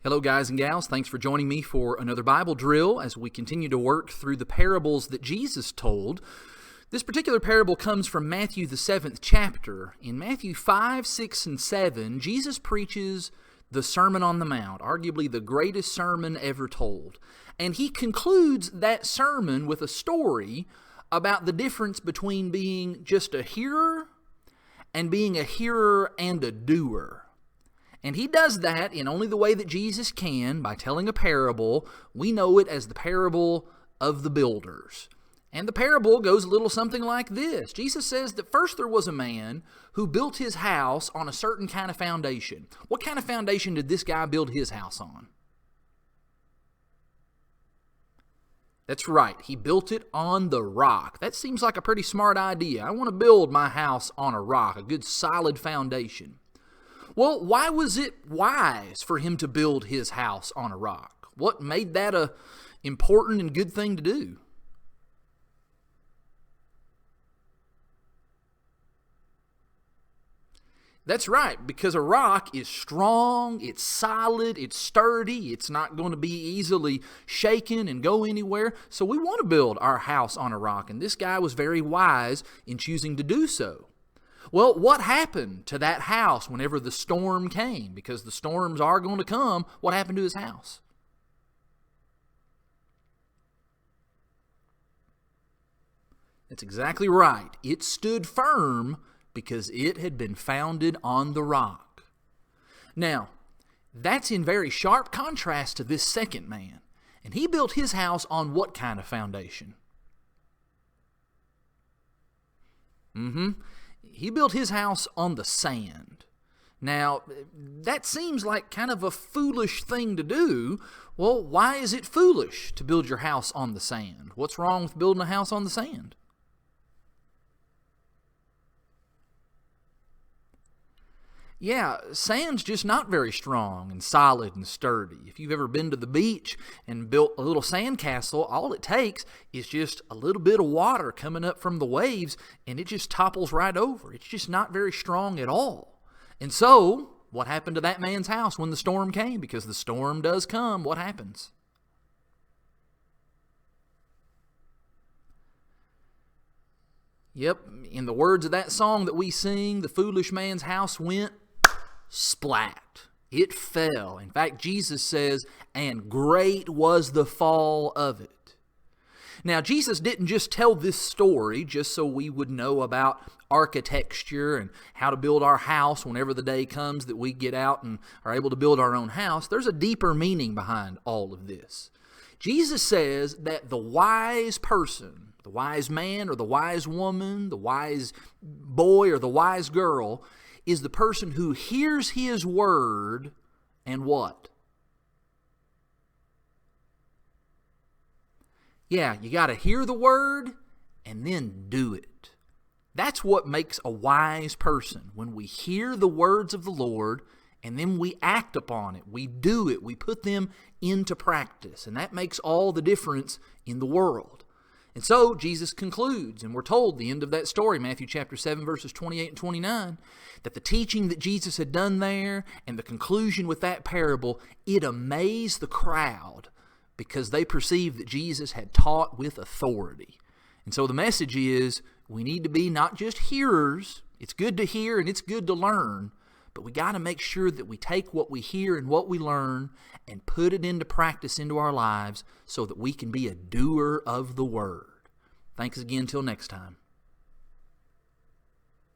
Hello, guys and gals. Thanks for joining me for another Bible drill as we continue to work through the parables that Jesus told. This particular parable comes from Matthew, the 7th chapter. In Matthew 5, 6, and 7, Jesus preaches the Sermon on the Mount, arguably the greatest sermon ever told. And he concludes that sermon with a story about the difference between being just a hearer and being a hearer and a doer. And he does that in only the way that Jesus can, by telling a parable. We know it as the parable of the builders. And the parable goes a little something like this. Jesus says that first there was a man who built his house on a certain kind of foundation. What kind of foundation did this guy build his house on? That's right, he built it on the rock. That seems like a pretty smart idea. I want to build my house on a rock, a good solid foundation. Well, why was it wise for him to build his house on a rock? What made that a important and good thing to do? That's right, because a rock is strong, it's solid, it's sturdy, it's not going to be easily shaken and go anywhere. So we want to build our house on a rock, and this guy was very wise in choosing to do so. Well, what happened to that house whenever the storm came? Because the storms are going to come. What happened to his house? That's exactly right. It stood firm because it had been founded on the rock. Now, that's in very sharp contrast to this second man. And he built his house on what kind of foundation? He built his house on the sand. Now, that seems like kind of a foolish thing to do. Well, why is it foolish to build your house on the sand? What's wrong with building a house on the sand? Yeah, sand's just not very strong and solid and sturdy. If you've ever been to the beach and built a little sand castle, all it takes is just a little bit of water coming up from the waves and it just topples right over. It's just not very strong at all. And so, what happened to that man's house when the storm came? Because the storm does come, what happens? Yep, in the words of that song that we sing, the foolish man's house went splat. It fell. In fact, Jesus says, and great was the fall of it. Now, Jesus didn't just tell this story just so we would know about architecture and how to build our house whenever the day comes that we get out and are able to build our own house. There's a deeper meaning behind all of this. Jesus says that the wise person, the wise man or the wise woman, the wise boy or the wise girl, is the person who hears his word and what? Yeah, you got to hear the word and then do it. That's what makes a wise person, when we hear the words of the Lord and then we act upon it. We do it. We put them into practice. And that makes all the difference in the world. And so Jesus concludes, and we're told the end of that story, Matthew chapter 7, verses 28 and 29, that the teaching that Jesus had done there and the conclusion with that parable, it amazed the crowd because they perceived that Jesus had taught with authority. And so the message is, we need to be not just hearers. It's good to hear and it's good to learn, but we got to make sure that we take what we hear and what we learn and put it into practice into our lives so that we can be a doer of the word. Thanks again. Till next time.